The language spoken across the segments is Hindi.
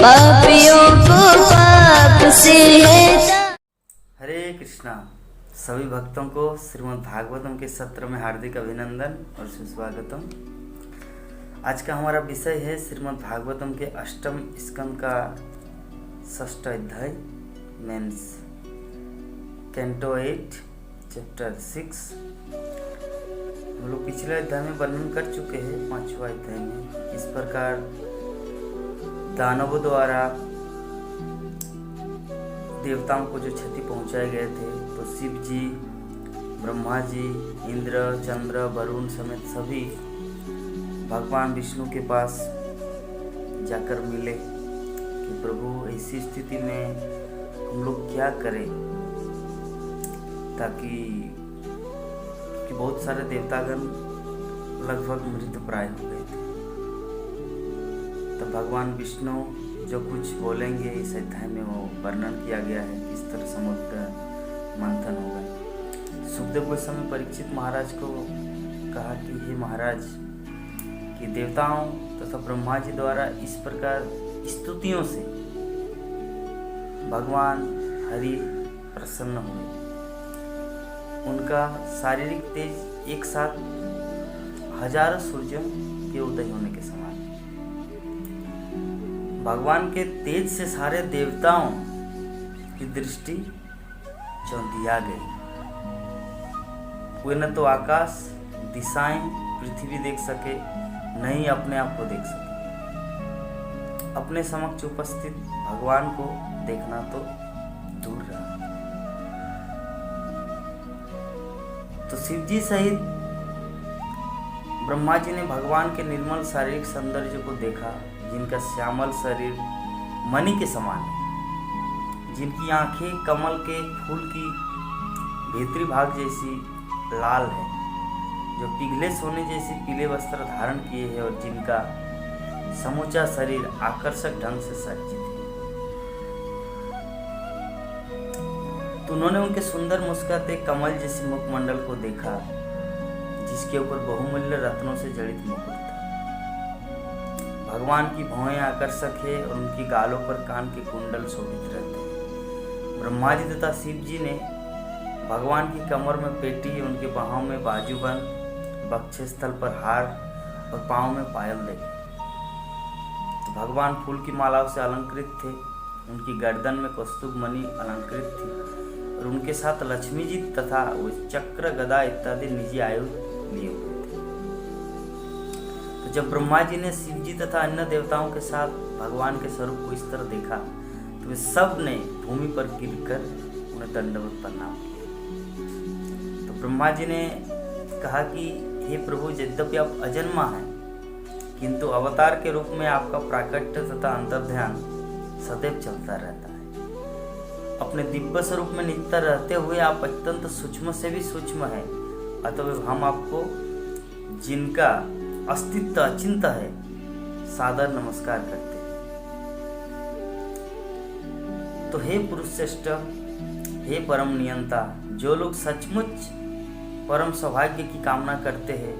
पापियों को पाप से है। हरे कृष्णा। सभी भक्तों को श्रीमद् भागवतम के सत्र में हार्दिक अभिनंदन और सुस्वागतम। आज का हमारा विषय है श्रीमद् भागवतम के अष्टम स्कंद का 6वां अध्याय मीन्स कैंटो 8 चैप्टर 6। हम लोग पिछले अध्याय में वर्णन कर चुके हैं 5वां अध्याय में इस प्रकार दानवों द्वारा देवताओं को जो क्षति पहुंचाए गए थे, तो शिव जी, ब्रह्मा जी, इंद्र, चंद्र, वरुण समेत सभी भगवान विष्णु के पास जाकर मिले कि प्रभु ऐसी स्थिति में हम लोग क्या करें, ताकि बहुत सारे देवतागण लगभग मृतप्राय हो गए थे। तब भगवान विष्णु जो कुछ बोलेंगे इस अध्याय में वो वर्णन किया गया है, किस तरह समुद्र मंथन होगा। सुखदेव गोस्वामी परीक्षित महाराज को कहा कि हे महाराज, कि देवताओं तथा ब्रह्मा जी द्वारा इस प्रकार स्तुतियों से भगवान हरि प्रसन्न हुए। उनका शारीरिक तेज एक साथ हजारों सूर्यों के उदय होने के समान। भगवान के तेज से सारे देवताओं की दृष्टि चौंधिया गई। वे न तो आकाश, दिशाएं, पृथ्वी देख सके, न ही अपने आप को देख सके। अपने समक्ष उपस्थित भगवान को देखना तो दूर रहा। तो शिव जी सहित ब्रह्मा जी ने भगवान के निर्मल शारीरिक सौंदर्य को देखा, जिनका श्यामल शरीर मणि के समान है, जिनकी आंखें कमल के फूल की भीतरी भाग जैसी लाल है, जो पिघले सोने जैसे पीले वस्त्र धारण किए हैं और जिनका समूचा शरीर आकर्षक ढंग से सज्जित है। तो उन्होंने उनके सुंदर मुस्कुराते कमल जैसे मुखमंडल को देखा, जिसके ऊपर बहुमूल्य रत्नों से जड़ित मुकुट था। भगवान की भौहें आकर्षक है और उनकी गालों पर कान के कुंडल शोभित रहते हैं। ब्रह्मा जी तथा शिव जी ने भगवान की कमर में पेटी, उनके बाहों में बाजूबंद, वक्षस्थल पर हार और पांव में पायल देखे। तो भगवान फूल की मालाओं से अलंकृत थे, उनकी गर्दन में कौस्तुभ मणि अलंकृत थी और उनके साथ लक्ष्मी जी तथा वो चक्र, गदा इत्यादि निजी आयुध लिए हुए थे। तो जब ब्रह्मा जी ने शिव जी तथा अन्य देवताओं के साथ भगवान के स्वरूप को इस तरह देखा, तो वे सब ने भूमि पर गिरकर उन्हें दंडवत प्रणाम किया। तो ब्रह्मा जी ने कहा कि हे प्रभु, यद्यपि आप अजन्मा हैं, किंतु अवतार के रूप में आपका प्राकट्य तथा अंतर्ध्यान सदैव चलता रहता है। अपने दिव्य स्वरूप में नित्य रहते हुए आप अत्यंत सूक्ष्म से भी सूक्ष्म है, अतः हम आपको, जिनका अस्तित्व अचिंत है, सादर नमस्कार करते हैं। तो हे पुरुष श्रेष्ठ, हे परम नियंता, जो लोग सचमुच परम सौभाग्य की कामना करते हैं,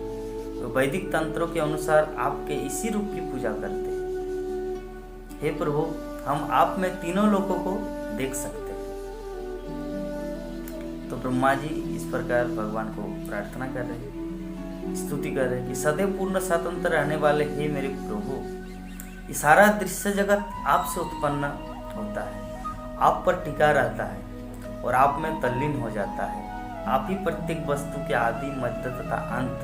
वो वैदिक तंत्रों के अनुसार आपके इसी रूप की पूजा करते हैं। हे प्रभु, हम आप में तीनों लोकों को देख सकते हैं। तो ब्रह्मा जी इस प्रकार भगवान को प्रार्थना कर रहे हैं, स्तुति कर रहे हैं कि सदैव पूर्ण स्वतंत्र रहने वाले हे मेरे प्रभु, ये सारा दृश्य जगत आपसे उत्पन्न होता है, आप पर टिका रहता है और आप में तल्लीन हो जाता है। आप ही प्रत्येक वस्तु के आदि, मध्य तथा अंत।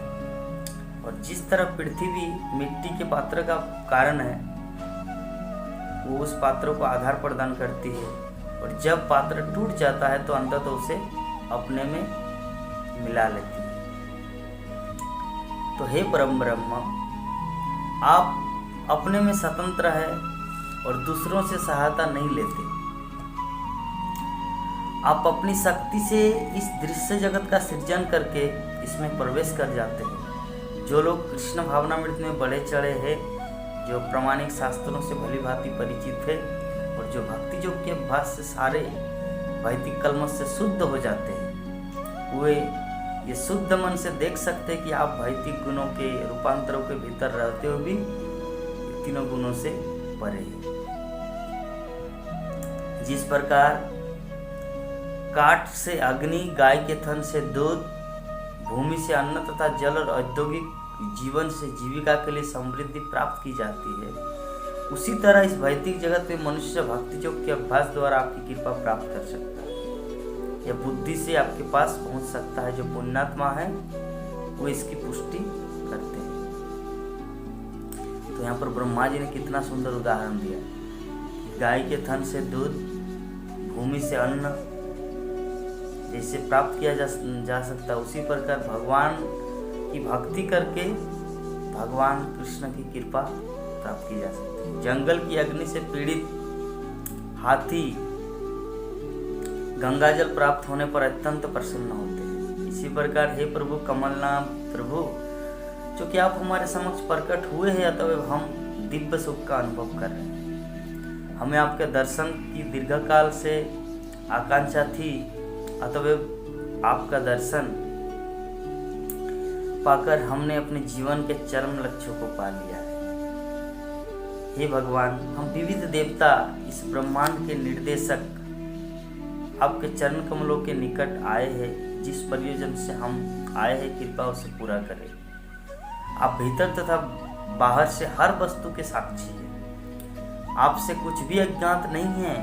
और जिस तरह पृथ्वी मिट्टी के पात्र का कारण है, वो उस पात्र को आधार प्रदान करती है, और जब पात्र टूट जाता है तो अंततः उसे अपने में मिला लेती है। तो हे परम ब्रह्म, आप अपने में स्वतंत्र है और दूसरों से सहायता नहीं लेते। आप अपनी शक्ति से इस दृश्य जगत का सृजन करके इसमें प्रवेश कर जाते हैं। जो लोग कृष्ण भावनामृत में बढ़े चढ़े हैं, जो प्रामाणिक शास्त्रों से भली भांति परिचित है और जो भक्ति योग के अभ्यास से सारे वैदिक कलमों से शुद्ध हो जाते हैं, वे ये शुद्ध मन से देख सकते हैं कि आप भौतिक गुणों के रूपांतरों के भीतर रहते हुए भी तीनों गुणों से परे हैं। जिस प्रकार काठ से अग्नि, गाय के थन से दूध, भूमि से अन्न तथा जल और औद्योगिक जीवन से जीविका के लिए समृद्धि प्राप्त की जाती है, उसी तरह इस भौतिक जगत में मनुष्य भक्ति योग के अभ्यास द्वारा आपकी कृपा प्राप्त कर सकता है। यह बुद्धि से आपके पास पहुंच सकता है। जो पुण्यात्मा है वो इसकी पुष्टि करते हैं। तो यहाँ पर ब्रह्मा जी ने कितना सुंदर उदाहरण दिया। गाय के थन से दूध, भूमि से अन्न जैसे प्राप्त किया जा सकता है, उसी प्रकार भगवान की भक्ति करके भगवान कृष्ण की कृपा प्राप्त की जा सकती है। जंगल की अग्नि से पीड़ित हाथी गंगा जल प्राप्त होने पर अत्यंत प्रसन्न होते हैं। इसी प्रकार हे प्रभु कमलनाथ प्रभु, चूंकि आप हमारे समक्ष प्रकट हुए हैं, अतः हम दिव्य सुख का अनुभव कर रहे हैं। हमें आपके दर्शन की दीर्घकाल से आकांक्षा थी, अतः आपका दर्शन पाकर हमने अपने जीवन के चरम लक्ष्यों को पा लिया है। हे भगवान, हम विविध देवता इस ब्रह्मांड के निर्देशक आपके चरण कमलों के निकट आए हैं। जिस प्रयोजन से हम आए हैं, कृपा उसे पूरा करें। आप भीतर तथा बाहर से हर वस्तु के साक्षी हैं। आपसे कुछ भी अज्ञात नहीं है,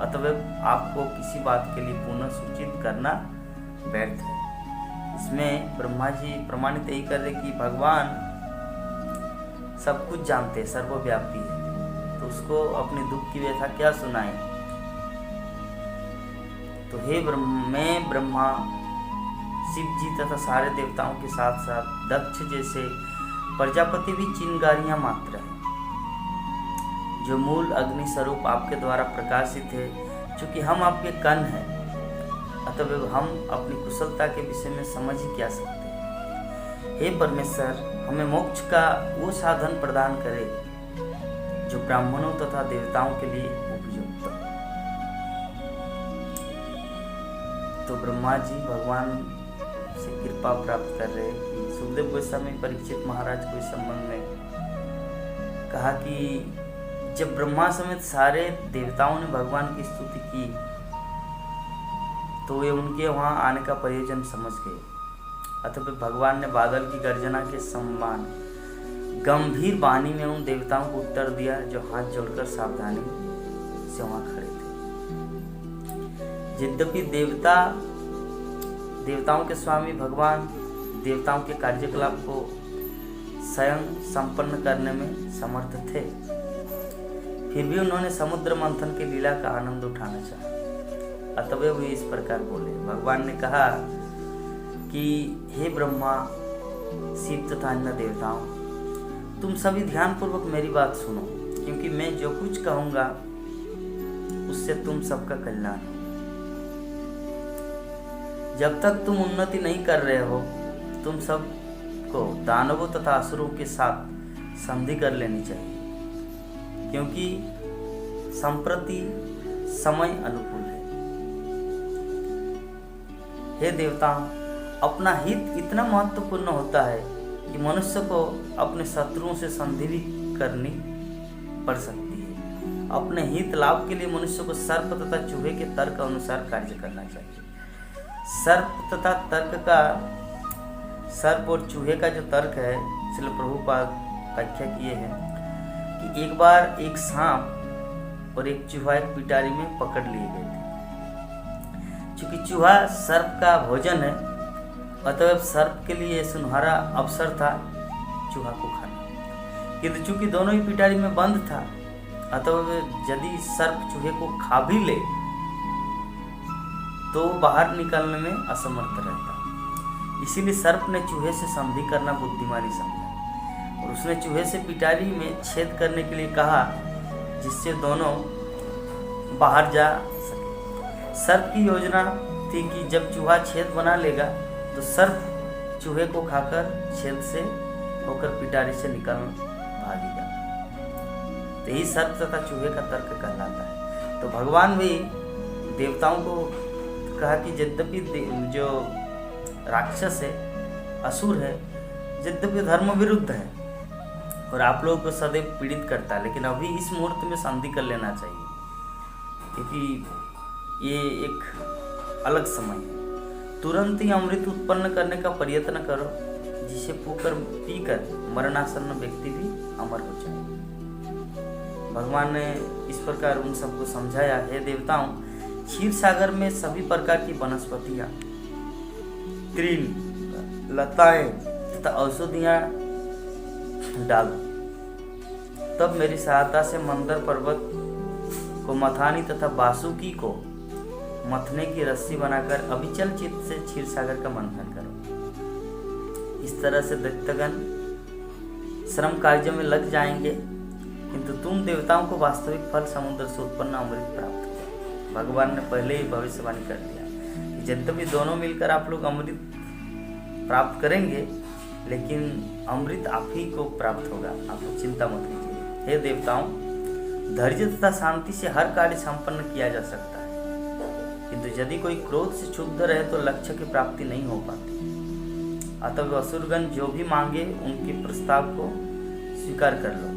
अतः आपको किसी बात के लिए पुनः सूचित करना व्यर्थ है। इसमें ब्रह्मा जी प्रमाणित यही कर रहे कि भगवान सब कुछ जानते हैं, सर्वव्यापी है, तो उसको अपने दुख की व्यथा क्या सुनाए। तो हे मैं ब्रह्मा, शिव जी तथा सारे देवताओं के साथ साथ दक्ष जैसे प्रजापति भी चिंगारियां मात्र हैं, जो मूल अग्नि स्वरूप आपके द्वारा प्रकाशित है। चूंकि हम आपके कण हैं, अतः हम अपनी कुशलता के विषय में समझ ही क्या सकते हैं। हे परमेश्वर, हमें मोक्ष का वो साधन प्रदान करे जो ब्राह्मणों तथा देवताओं के लिए उपयुक्त हो। तो ब्रह्मा जी भगवान से कृपा प्राप्त कर रहे हैं कि सुखदेव गोस्वामी परीक्षित महाराज को इस संबंध में कहा कि जब ब्रह्मा समेत सारे देवताओं ने भगवान की स्तुति की, तो वे उनके वहां आने का प्रयोजन समझ गए। अतः भगवान ने बादल की गर्जना के समान गंभीर वाणी में उन देवताओं को उत्तर दिया जो हाथ जोड़कर सावधानी से वहां खड़े थे। यद्यपि देवताओं के स्वामी भगवान देवताओं के कार्यकलाप को स्वयं संपन्न करने में समर्थ थे, फिर भी उन्होंने समुद्र मंथन की लीला का आनंद उठाना चाहा। अतः वे इस प्रकार बोले। भगवान ने कहा कि हे ब्रह्मा, शिव तथा अन्य देवताओं, तुम सभी ध्यान पूर्वक मेरी बात सुनो, क्योंकि मैं जो कुछ कहूंगा उससे तुम सबका कल्याण हो। जब तक तुम उन्नति नहीं कर रहे हो, तुम सबको दानवों तथा असुरों के साथ संधि कर लेनी चाहिए, क्योंकि संप्रति समय अनुकूल है। हे देवताओं, अपना हित इतना महत्वपूर्ण होता है कि मनुष्य को अपने शत्रुओं से संधि भी करनी पड़ सकती है। अपने हित लाभ के लिए मनुष्य को सर्प तथा चूहे के तर्क अनुसार कार्य करना चाहिए। सर्प और चूहे का जो तर्क है, श्रील प्रभुपाद व्याख्या किए हैं कि एक बार एक सांप और एक चूहा एक पिटारी में पकड़ लिए गए थे। चूंकि चूहा सर्प का भोजन है, अतः सर्प के लिए सुनहरा अवसर था चूहा को खाना। किंतु चूंकि दोनों ही पिटारी में बंद था, अतः यदि सर्प चूहे को खा भी ले तो बाहर निकलने में असमर्थ रहता। इसीलिए सर्प ने चूहे से संधि करना बुद्धिमानी समझा और उसने चूहे से पिटारी में छेद करने के लिए कहा, जिससे दोनों बाहर जा सके। सर्प की योजना थी कि जब चूहा छेद बना लेगा तो सर्प चूहे को खाकर छेद से होकर पिटारी से निकल भागेगा। तो यही सर्प तथा चूहे का तर्क कहलाता है। तो भगवान भी देवताओं को कहा कि यद्यपि जो राक्षस है, असुर है, यद्यपि धर्म विरुद्ध है और आप लोगों को सदैव पीड़ित करता है, लेकिन अभी इस मुहूर्त में संधि कर लेना चाहिए। क्योंकि ये एक अलग समय है। तुरंत ही अमृत उत्पन्न करने का प्रयत्न करो, जिसे पीकर मरणासन्न व्यक्ति भी अमर हो जाए। भगवान ने इस प्रकार उन सबको समझाया, हे देवताओं, क्षीर सागर में सभी प्रकार की वनस्पतियां, तृण, लताएं तथा औषधियां डालो। तब मेरी सहायता से मंदर पर्वत को मथानी तथा बासुकी को मथने की रस्सी बनाकर अविचल चित्त से क्षीर सागर का मंथन करो। इस तरह से दैत्यगण श्रम कार्यों में लग जाएंगे, किंतु तुम देवताओं को वास्तविक फल समुद्र से उत्पन्न अमृत प्राप्त होगा। भगवान ने पहले ही भविष्यवाणी कर दिया कि यद्यपि दोनों मिलकर आप लोग अमृत प्राप्त करेंगे, लेकिन अमृत आप ही को प्राप्त होगा, आप लोग चिंता मत कीजिए। हे देवताओं, धैर्य तथा शांति से हर कार्य संपन्न किया जा सकता है, किंतु यदि कोई क्रोध से क्षुब्ध रहे तो लक्ष्य की प्राप्ति नहीं हो पाती। अतः असुरगण जो भी मांगे उनके प्रस्ताव को स्वीकार कर लो।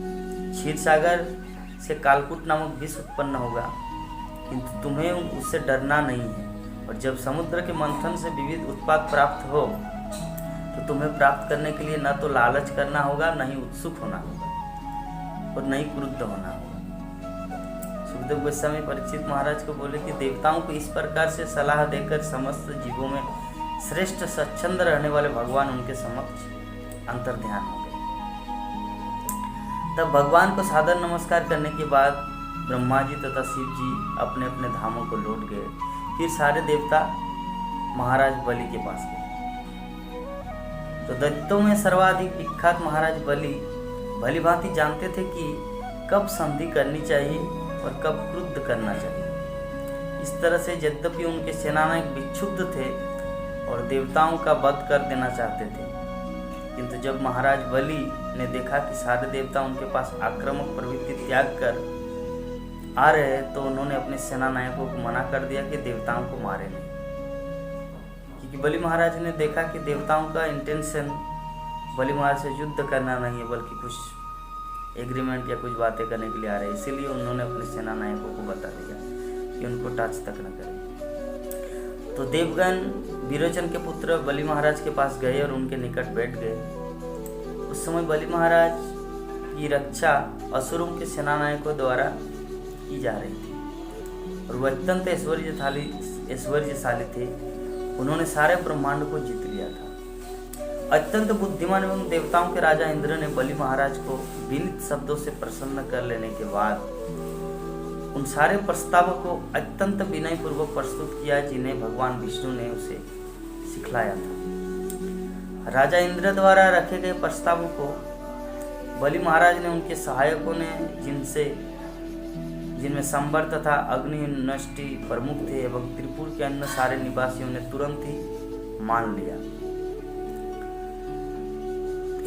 क्षीर सागर से कालकूट नामक विष उत्पन्न होगा, किंतु तुम्हें उससे डरना नहीं है। और जब समुद्र के मंथन से विविध उत्पाद प्राप्त हो तो तुम्हें प्राप्त करने के लिए न तो लालच करना होगा, न ही उत्सुक होना होगा, और न ही क्रुद्ध होना होगा। सुखदेव गोस्वामी परीक्षित महाराज को बोले कि देवताओं को इस प्रकार से सलाह देकर समस्त जीवों में श्रेष्ठ स्वच्छंद रहने वाले भगवान उनके समक्ष अंतर्ध्यान हो गए। तब भगवान को सादर नमस्कार करने के बाद ब्रह्मा जी तथा शिव जी अपने अपने धामों को लौट गए। फिर सारे देवता महाराज बलि के पास गए। तो दैत्यों में सर्वाधिक विख्यात महाराज बलि भली भांति जानते थे कि कब संधि करनी चाहिए और कब क्रुद्ध करना चाहिए। इस तरह से यद्यपि उनके सेनानायक विक्षुब्ध थे और देवताओं का वध कर देना चाहते थे, किंतु जब महाराज बलि ने देखा कि सारे देवता उनके पास आक्रामक प्रवृत्ति त्याग कर आ रहे हैं, तो उन्होंने अपने सेनानायकों को मना कर दिया कि देवताओं को मारे नहीं। क्योंकि बलि महाराज ने देखा कि देवताओं का इंटेंशन बलि महाराज से युद्ध करना नहीं है, बल्कि कुछ एग्रीमेंट या कुछ बातें करने के लिए आ रहे हैं। इसीलिए उन्होंने अपने सेनानायकों को बता दिया कि उनको टच तक न करें। तो देवगण विरोचन के पुत्र बलि महाराज के पास गए और उनके निकट बैठ गए। उस समय बलि महाराज की रक्षा असुरों के सेनानायकों द्वारा की जा रही थी और वह अत्यंत ऐश्वर्यशाली थे। उन्होंने सारे ब्रह्मांड को जीत लिया था। अत्यंत बुद्धिमान एवं देवताओं के राजा इंद्र ने बलि महाराज को विनीत शब्दों से प्रसन्न कर लेने के बाद उन सारे प्रस्तावों को अत्यंत विनय पूर्वक प्रस्तुत किया, जिन्हें भगवान विष्णु ने उसे सिखलाया था। राजा इंद्र द्वारा रखे गए प्रस्तावों को बलि महाराज ने उनके सहायकों ने, जिनमें संबर तथा अग्नि नष्टि प्रमुख थे एवं त्रिपुर के अन्य सारे निवासियों ने तुरंत ही मान लिया।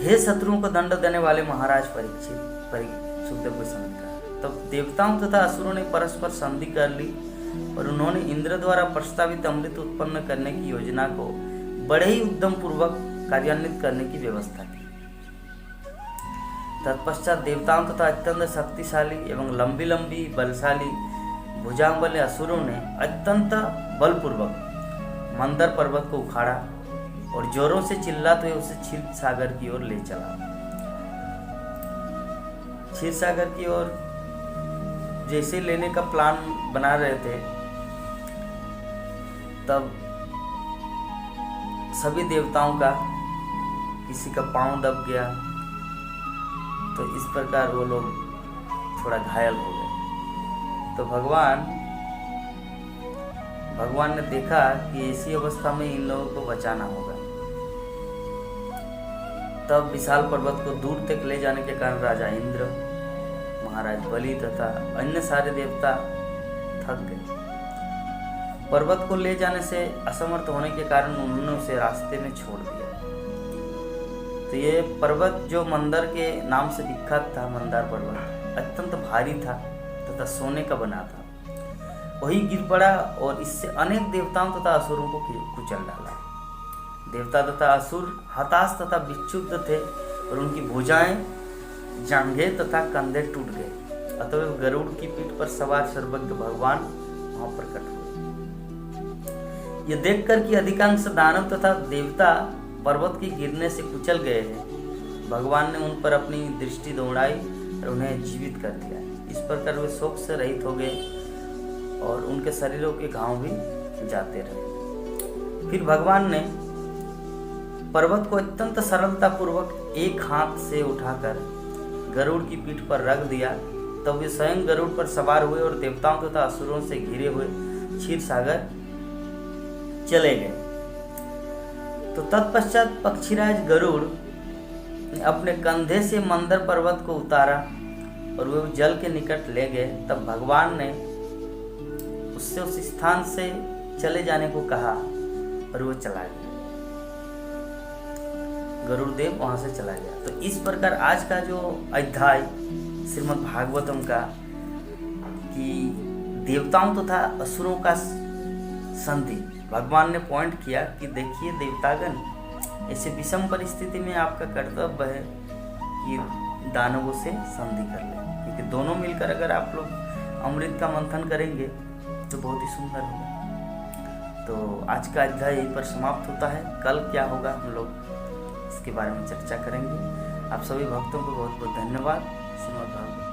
हे शत्रुओं को दंड देने वाले महाराज सुखदेव गोस्वामी कहा। तब देवताओं तथा असुरों ने परस्पर संधि कर ली और उन्होंने इंद्र द्वारा प्रस्तावित अमृत उत्पन्न करने की योजना को बड़े ही उद्यम पूर्वक कार्यान्वित करने की व्यवस्था की। तत्पश्चात देवताओं तथा अत्यंत शक्तिशाली एवं लंबी लंबी बलशाली भुजांग वाले असुरों ने अत्यंत बलपूर्वक मंदर पर्वत को उखाड़ा और जोरों से चिल्लाते हुए उसे क्षीर सागर की ओर ले चला। क्षीर सागर की ओर जैसे लेने का प्लान बना रहे थे, तब सभी देवताओं का किसी का पांव दब गया, तो इस प्रकार वो लोग थोड़ा घायल हो गए। तो भगवान ने देखा कि ऐसी अवस्था में इन लोगों को बचाना होगा। तब विशाल पर्वत को दूर तक ले जाने के कारण राजा इंद्र, महाराज बलि तथा अन्य सारे देवता थक गए। पर्वत को ले जाने से असमर्थ होने के कारण उन्होंने उसे रास्ते में छोड़ दिया। तो ये पर्वत जो मंदर के नाम से विख्यात था, मंदार पर्वत, अत्यंत भारी था तथा सोने का बना था। वही गिर पड़ा और इससे अनेक देवताओं तथा असुरों को कुचल डाला। देवता तथा असुर हताश तथा विक्षुब्ध थे और उनकी भुजाएं, जांघें तथा कंधे टूट गए अतः गरुड़ की पीठ पर सवार सर्वज्ञ भगवान वहां प्रकट हुए। ये देखकर कि अधिकांश दानव तथा देवता पर्वत के गिरने से कुचल गए हैं, भगवान ने उन पर अपनी दृष्टि दौड़ाई और उन्हें जीवित कर दिया। इस प्रकार वे शोक से रहित हो गए और उनके शरीरों के घाव भी जाते रहे। फिर भगवान ने पर्वत को अत्यंत सरलता पूर्वक एक हाथ से उठाकर गरुड़ की पीठ पर रख दिया। तब वे स्वयं गरुड़ पर सवार हुए और देवताओं तथा असुरों से घिरे हुए क्षीर सागर चले गए। तो तत्पश्चात पक्षीराज गरुड़ ने अपने कंधे से मंदर पर्वत को उतारा और वे जल के निकट ले गए। तब भगवान ने उससे उस स्थान से चले जाने को कहा और वो चला गया। गरुड़ देव वहां से चला गया। तो इस प्रकार आज का जो अध्याय श्रीमद् भागवतम का कि देवताओं तथा असुरों का संधि, भगवान ने पॉइंट किया कि देखिए देवतागण, ऐसे विषम परिस्थिति में आपका कर्तव्य है कि दानवों से संधि कर ले, क्योंकि दोनों मिलकर अगर आप लोग अमृत का मंथन करेंगे तो बहुत ही सुंदर होगा। तो आज का अध्याय यहीं पर समाप्त होता है। कल क्या होगा हम लोग इसके बारे में चर्चा करेंगे। आप सभी भक्तों को बहुत बहुत धन्यवाद। श्रीमद् भागवत।